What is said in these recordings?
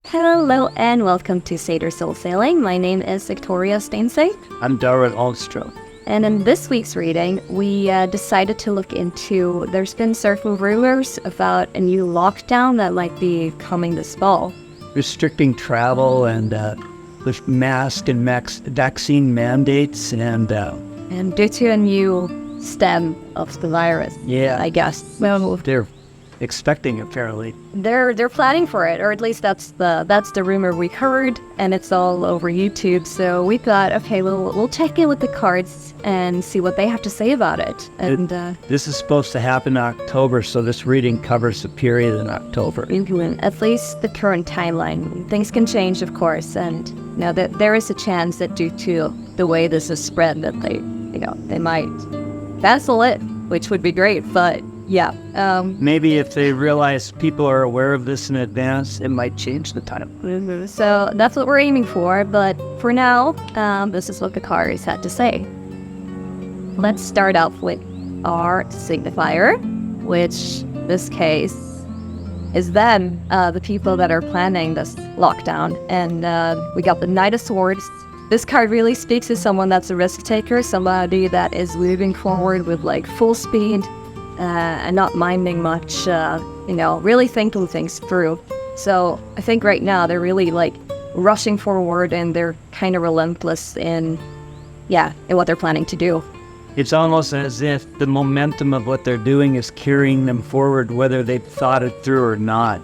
Hello and welcome to Seder Soul Sailing. My name is Victoria Steinsay. I'm Darren Alstrom. And in this week's reading, we decided to look into, there's been certain rumors about a new lockdown that might be coming this fall. Restricting travel and with mask and vaccine mandates and due to a new stem of the virus, I guess. Well, they're expecting apparently. They're planning for it, or at least that's the rumor we heard, and it's all over YouTube. So we thought, okay, we'll check in with the cards and see what they have to say about it. And this is supposed to happen in October, so this reading covers the period in October. At least the current timeline. Things can change, of course, and that there is a chance that due to the way this is spread, that they might cancel it, which would be great, but. Yeah. Maybe if they realize people are aware of this in advance, it might change the time. So that's what we're aiming for. But for now, this is what the cards had to say. Let's start off with our signifier, which in this case is them, the people that are planning this lockdown. And we got the Knight of Swords. This card really speaks to someone that's a risk taker, somebody that is moving forward with full speed. And not minding much, really thinking things through. So I think right now they're really rushing forward, and they're kind of relentless in what they're planning to do. It's almost as if the momentum of what they're doing is carrying them forward, whether they've thought it through or not.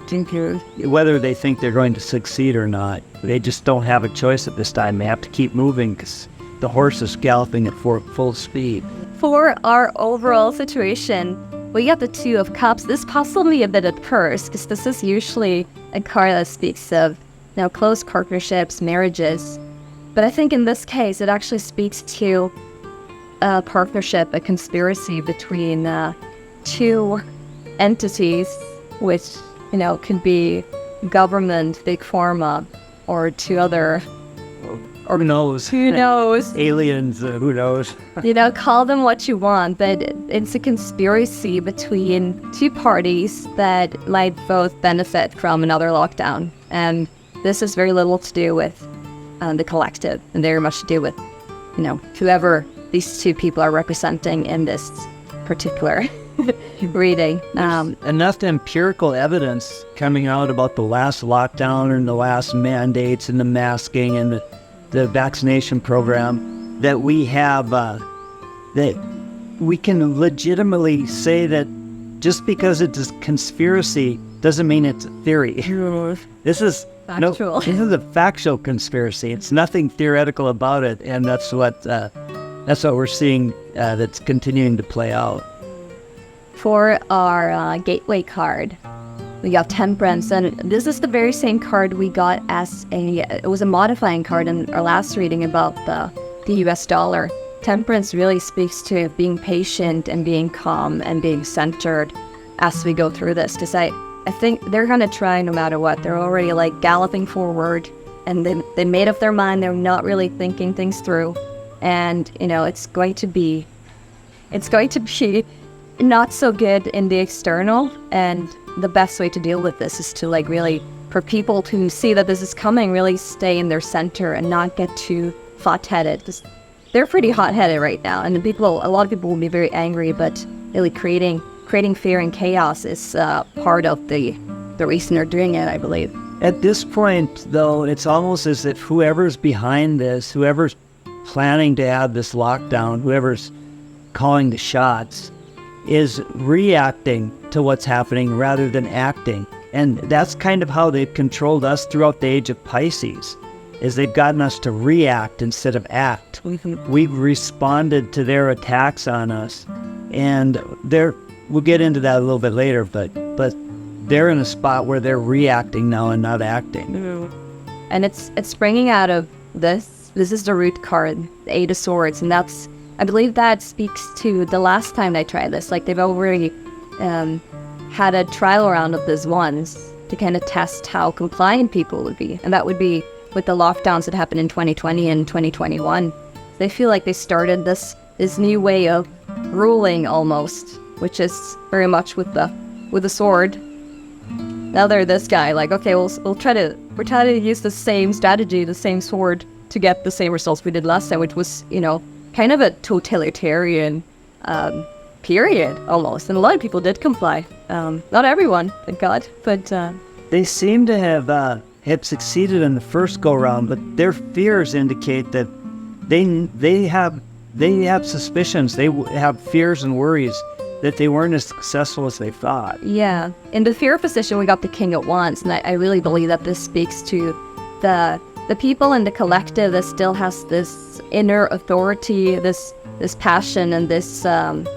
Whether they think they're going to succeed or not. They just don't have a choice at this time. They have to keep moving because the horse is galloping at full speed. For our overall situation, we got the Two of Cups. This puzzled me a bit at first, because this is usually a card that speaks of close partnerships, marriages. But I think in this case, it actually speaks to a partnership, a conspiracy between two entities, which, could be government, big pharma, or two other... Or who knows? Who knows? Aliens, who knows? Call them what you want, but it's a conspiracy between two parties that might both benefit from another lockdown. And this has very little to do with the collective, and very much to do with, whoever these two people are representing in this particular reading. Enough empirical evidence coming out about the last lockdown and the last mandates and the masking and the vaccination program that we have, that we can legitimately say that just because it's a conspiracy doesn't mean it's a theory. This is factual. This is a factual conspiracy. It's nothing theoretical about it, and that's what we're seeing that's continuing to play out. For our gateway card, we got Temperance, and this is the very same card we got as it was a modifying card in our last reading about the US dollar. Temperance really speaks to being patient and being calm and being centered as we go through this, because I think they're going to try no matter what. They're already galloping forward, and they made up their mind. They're not really thinking things through, and it's going to be not so good in the external, and the best way to deal with this is to really, for people to see that this is coming, really stay in their center and not get too hot-headed. Because they're pretty hot-headed right now, and a lot of people will be very angry, but really creating fear and chaos is part of the reason they're doing it, I believe. At this point, though, it's almost as if whoever's behind this, whoever's planning to have this lockdown, whoever's calling the shots, is reacting to what's happening rather than acting. And that's kind of how they've controlled us throughout the age of Pisces, is they've gotten us to react instead of act. We've responded to their attacks on us, and we'll get into that a little bit later, but they're in a spot where they're reacting now and not acting. And it's springing out of this is the root card, the Eight of Swords, and I believe that speaks to the last time they tried this. They've already had a trial round of this once to kind of test how compliant people would be. And that would be with the lockdowns that happened in 2020 and 2021. They feel like they started this new way of ruling almost, which is very much with the sword. now they're this guy. Like, okay, we'll try to use the same strategy, the same sword to get the same results we did last time, which was, kind of a totalitarian period almost. And a lot of people did comply. Not everyone, thank God, but they seem to have succeeded in the first go round, but their fears indicate that they have suspicions, they have fears and worries that they weren't as successful as they thought. Yeah. In the fear position, we got the king at once, and I really believe that this speaks to the people in the collective that still has this inner authority, this passion, and this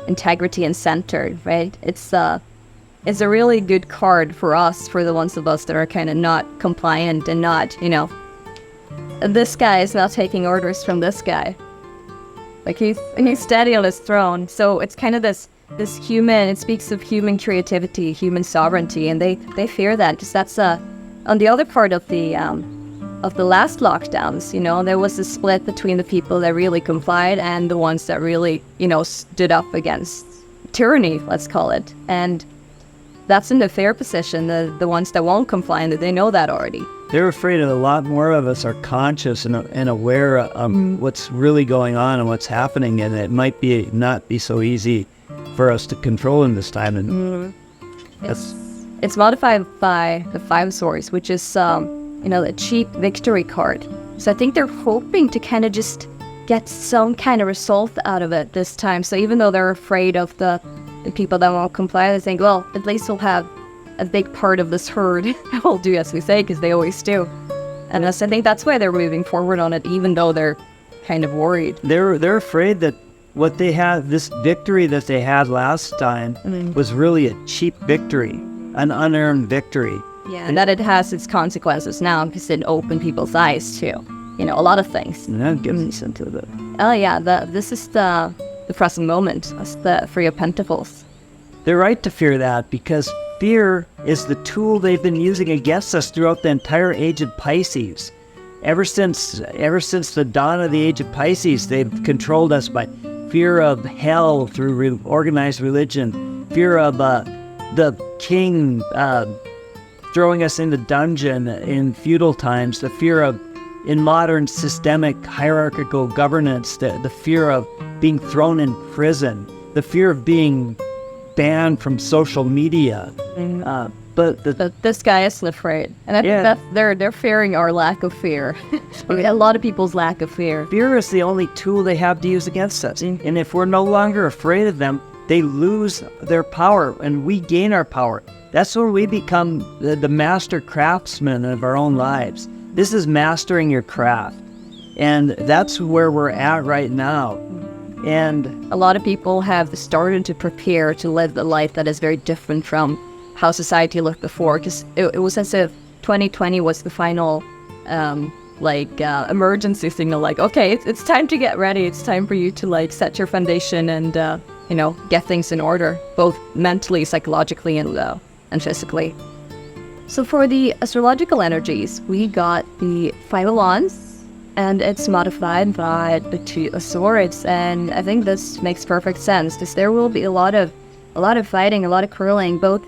integrity and center, right? It's a really good card for us, for the ones of us that are kind of not compliant and not, this guy is now taking orders from this guy. Like he's steady on his throne. So it's kind of this human, it speaks of human creativity, human sovereignty, and they fear that, because that's on the other part of the last lockdowns, there was a split between the people that really complied and the ones that really, stood up against tyranny, let's call it. And that's in the fair position, the ones that won't comply, and they know that already. They're afraid that a lot more of us are conscious and aware of what's really going on and what's happening, and it might not be so easy for us to control in this time. And it's modified by the 5 Swords, which is a cheap victory card. So I think they're hoping to kind of just get some kind of result out of it this time. So even though they're afraid of the people that won't comply, they think, well, at least we'll have a big part of this herd will do as we say, because they always do. And I think that's why they're moving forward on it, even though they're kind of worried. They're afraid that what they had, this victory that they had last time, was really a cheap victory, an unearned victory. Yeah, and that it has its consequences now, because it opened people's eyes to, a lot of things. And that gives me sense of it. Oh yeah, this is the present moment. That's the 3 of Pentacles. They're right to fear that, because fear is the tool they've been using against us throughout the entire age of Pisces. Ever since the dawn of the age of Pisces, they've controlled us by fear of hell through organized religion, fear of the king throwing us in the dungeon in feudal times, the fear of, in modern systemic hierarchical governance, the fear of being thrown in prison, the fear of being banned from social media. But this guy isn't afraid, and I think that's they're fearing our lack of fear. I mean, a lot of people's lack of fear. Fear is the only tool they have to use against us, and if we're no longer afraid of them, they lose their power, and we gain our power. That's when we become the master craftsmen of our own lives. This is mastering your craft, and that's where we're at right now. And a lot of people have started to prepare to live the life that is very different from how society looked before, because it was as if 2020 was the final emergency signal, like, okay, it's time to get ready. It's time for you to set your foundation and get things in order, both mentally, psychologically, and physically. So for the astrological energies, we got the 5 of Wands, and it's modified by the 2 of Swords, and I think this makes perfect sense, because there will be a lot of fighting, a lot of quarreling, both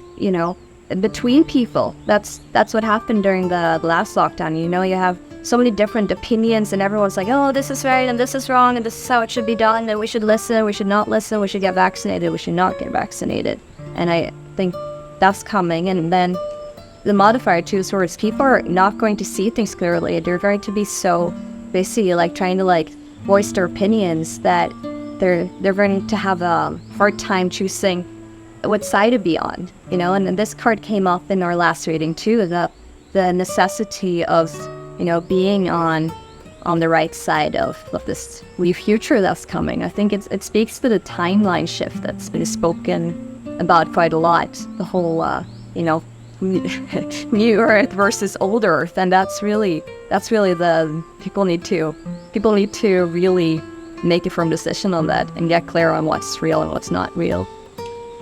between people. That's what happened during the last lockdown. You have so many different opinions, and everyone's like, oh, this is right and this is wrong, and this is how it should be done, and we should listen, we should not listen, we should get vaccinated, we should not get vaccinated. And I think that's coming. And then the modifier 2 of Swords, people are not going to see things clearly. They're going to be so busy trying to voice their opinions that they're going to have a hard time choosing what side to be on, and this card came up in our last reading too, the necessity of being on the right side of this new future that's coming. I think it speaks to the timeline shift that's been spoken about quite a lot, the whole new Earth versus old Earth, and that's really the people need to really make a firm decision on that and get clear on what's real and what's not real.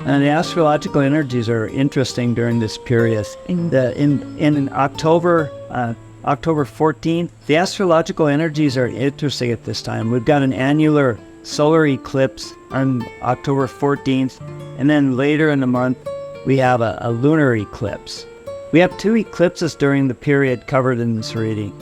And the astrological energies are interesting during this period. In October 14th, the astrological energies are interesting at this time. We've got an annular solar eclipse on October 14th, and then later in the month we have a lunar eclipse. We have 2 eclipses during the period covered in this reading.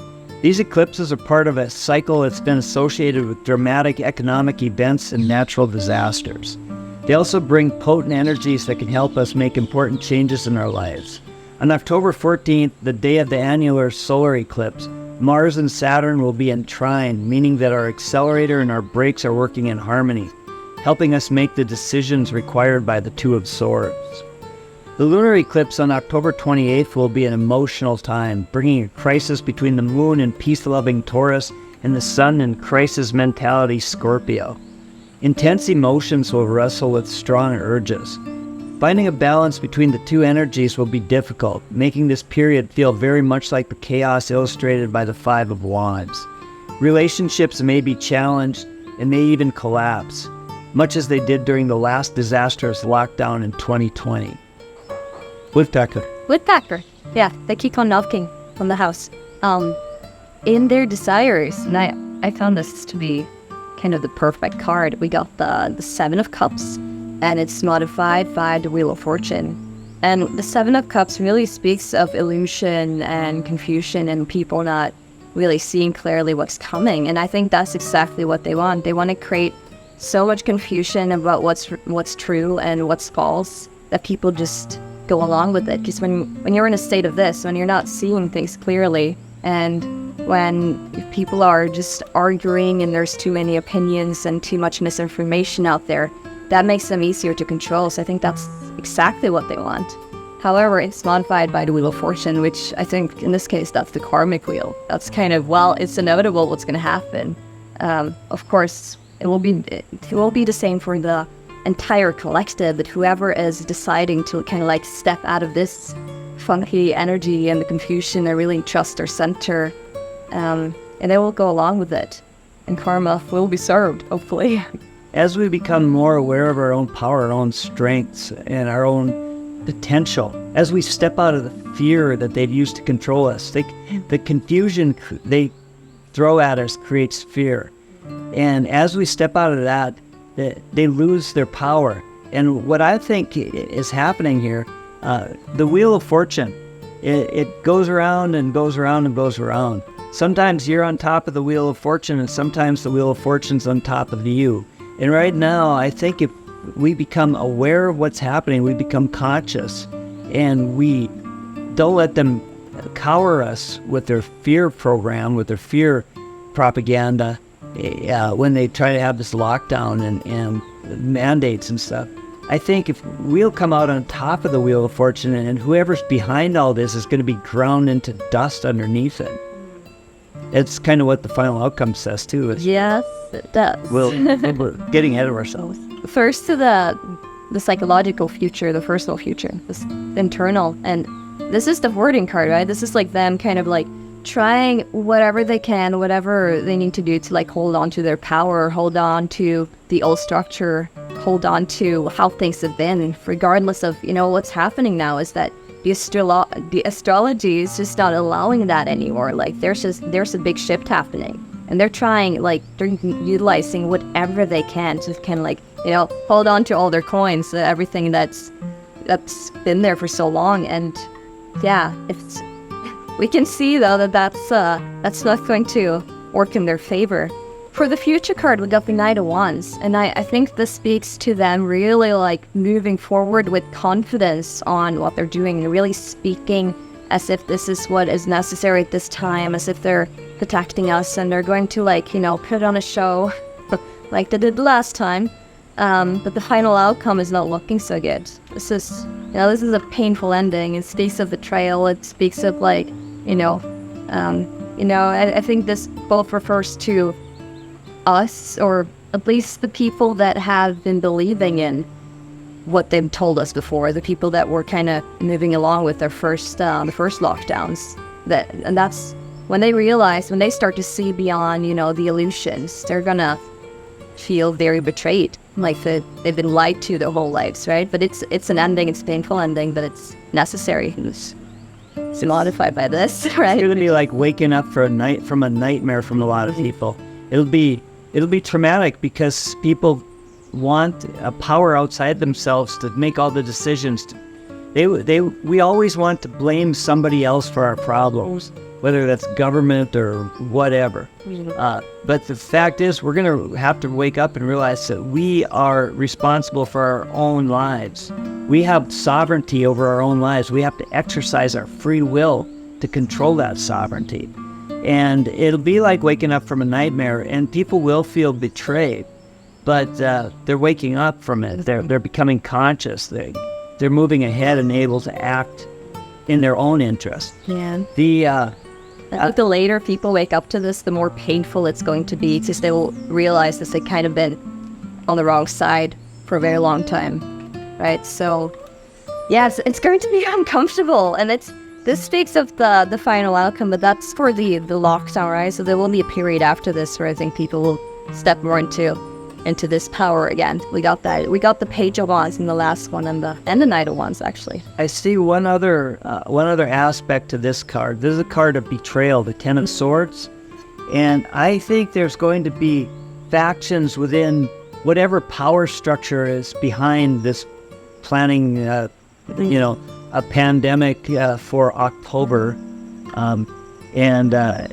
These eclipses are part of a cycle that's been associated with dramatic economic events and natural disasters. They also bring potent energies that can help us make important changes in our lives. On October 14th, the day of the annular solar eclipse, Mars and Saturn will be in trine, meaning that our accelerator and our brakes are working in harmony, helping us make the decisions required by the 2 of Swords. The lunar eclipse on October 28th will be an emotional time, bringing a crisis between the moon and peace-loving Taurus and the sun and crisis mentality Scorpio. Intense emotions will wrestle with strong urges. Finding a balance between the 2 energies will be difficult, making this period feel very much like the chaos illustrated by the 5 of Wands. Relationships may be challenged and may even collapse, much as they did during the last disastrous lockdown in 2020. Woodpecker. Yeah, they keep on knocking on the house. In their desires, and I found this to be kind of the perfect card. We got the 7 of Cups, and it's modified by the Wheel of Fortune. And the 7 of Cups really speaks of illusion and confusion and people not really seeing clearly what's coming. And I think that's exactly what they want. They want to create so much confusion about what's true and what's false that people just go along with it. Because when you're in a state of this, when you're not seeing things clearly, and when people are just arguing and there's too many opinions and too much misinformation out there, that makes them easier to control. So I think that's exactly what they want. However, it's modified by the Wheel of Fortune, which I think in this case, that's the karmic wheel. That's kind of, well, it's inevitable what's going to happen. Of course, it will be the same for the entire collective, but whoever is deciding to kind of like step out of this funky energy and the confusion and really trust their center, and they will go along with it, and karma will be served, hopefully. As we become more aware of our own power, our own strengths, and our own potential, as we step out of the fear that they've used to control us, the confusion they throw at us creates fear. And as we step out of that, they lose their power. And what I think is happening here, the Wheel of Fortune, it goes around and goes around and goes around. Sometimes you're on top of the Wheel of Fortune, and sometimes the Wheel of Fortune's on top of you. And right now, I think if we become aware of what's happening, we become conscious, and we don't let them cower us with their fear program, with their fear propaganda, when they try to have this lockdown and mandates and stuff. I think if we'll come out on top of the Wheel of Fortune, and whoever's behind all this is going to be ground into dust underneath it. It's kind of what the final outcome says too. Yes, it does. We're getting ahead of ourselves. First to the psychological future, the personal future, this internal, and this is the wording card, right? This is like them kind of like trying whatever they can, whatever they need to do to like hold on to their power, hold on to the old structure, hold on to how things have been, regardless of, what's happening now is that the astrology is just not allowing that anymore. Like there's a big shift happening, and they're trying, like they're utilizing whatever they can to kind of like, hold on to all their coins, everything that's been there for so long. And yeah, we can see though that's not going to work in their favor. For the future card, we got the Knight of Wands, and I think this speaks to them really like moving forward with confidence on what they're doing and really speaking as if this is what is necessary at this time, as if they're protecting us and they're going to like, put on a show like they did last time. But the final outcome is not looking so good. This is a painful ending. It speaks of betrayal. It speaks of like, I think this both refers to us, or at least the people that have been believing in what they've told us before, the people that were kind of moving along with their the first lockdowns. And that's when they start to see beyond, the illusions, they're gonna feel very betrayed, like they've been lied to their whole lives, right? But it's an ending, it's a painful ending, but it's necessary. It's modified by this, right? It's gonna be like waking up from a nightmare from a lot of people. It'll be traumatic because people want a power outside themselves to make all the decisions, We always want to blame somebody else for our problems, whether that's government or whatever. But the fact is, we're going to have to wake up and realize that we are responsible for our own lives. We have sovereignty over our own lives. We have to exercise our free will to control that sovereignty. And it'll be like waking up from a nightmare, and people will feel betrayed, but they're waking up from it. They're becoming conscious. They're moving ahead and able to act in their own interest. Yeah. The I think the later people wake up to this, the more painful it's going to be, because they will realize that they've kind of been on the wrong side for a very long time, right? So, yes, it's going to be uncomfortable, and this speaks of the final outcome, but that's for the lockdown, right? So there will be a period after this where I think people will step more into this power again. We got the Page of Wands in the last one, and the Knight of Wands, actually. I see one other aspect to this card. This is a card of betrayal, the Ten of Swords, and I think there's going to be factions within whatever power structure is behind this planning, a pandemic for October,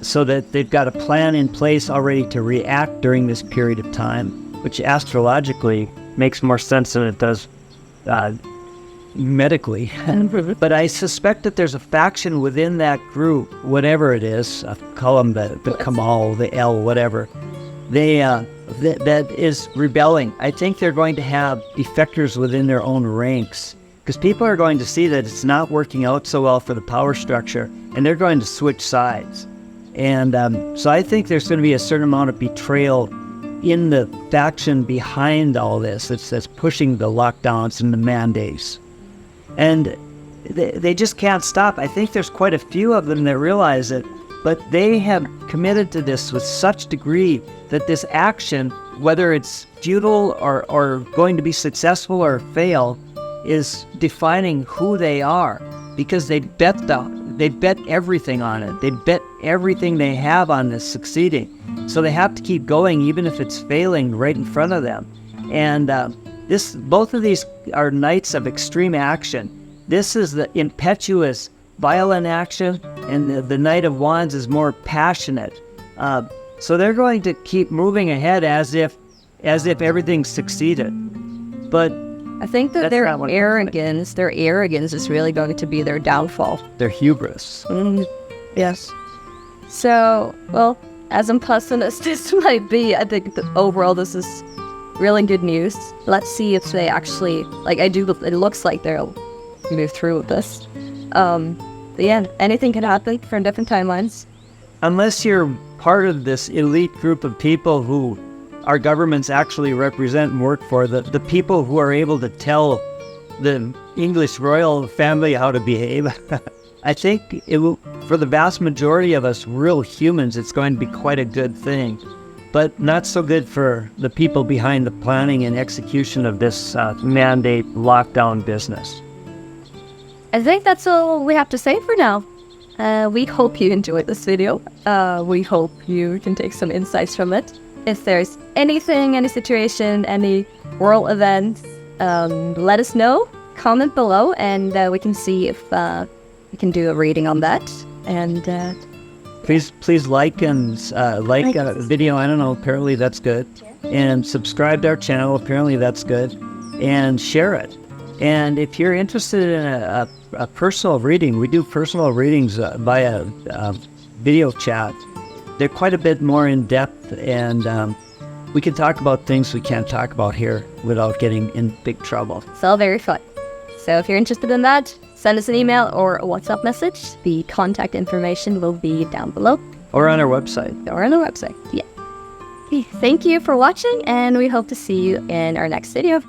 so that they've got a plan in place already to react during this period of time, which astrologically makes more sense than it does medically. But I suspect that there's a faction within that group, whatever it is, call them the Kamal, the L, whatever, that is rebelling. I think they're going to have defectors within their own ranks, because people are going to see that it's not working out so well for the power structure, and they're going to switch sides. And so I think there's going to be a certain amount of betrayal in the faction behind all this that's pushing the lockdowns and the mandates. And they just can't stop. I think there's quite a few of them that realize it, but they have committed to this with such degree that this action, whether it's futile or going to be successful or fail, is defining who they are, because they bet everything on it. They bet everything they have on this succeeding. So they have to keep going, even if it's failing right in front of them. And both of these are knights of extreme action. This is the impetuous, violent action, and the Knight of Wands is more passionate. So they're going to keep moving ahead as if everything's succeeded. But I think that their arrogance is really going to be their downfall. Their hubris. Yes. So, well, as unpleasant as this might be, I think that overall this is really good news. Let's see if they actually, it looks like they'll move through with this. But yeah, anything can happen from different timelines. Unless you're part of this elite group of people who our governments actually represent and work for, the people who are able to tell the English royal family how to behave. I think it will, for the vast majority of us real humans, it's going to be quite a good thing, but not so good for the people behind the planning and execution of this mandate lockdown business. I think that's all we have to say for now. We hope you enjoyed this video. We hope you can take some insights from it. If there's anything, any situation, any world events, let us know. Comment below, and we can see if we can do a reading on that. And please like and like a video. I don't know. Apparently that's good. And subscribe to our channel. Apparently that's good. And share it. And if you're interested in a personal reading, we do personal readings via video chat. They're quite a bit more in depth, and we can talk about things we can't talk about here without getting in big trouble. It's all very fun. So if you're interested in that, send us an email or a WhatsApp message. The contact information will be down below. Or on our website. Yeah. Okay, thank you for watching, and we hope to see you in our next video.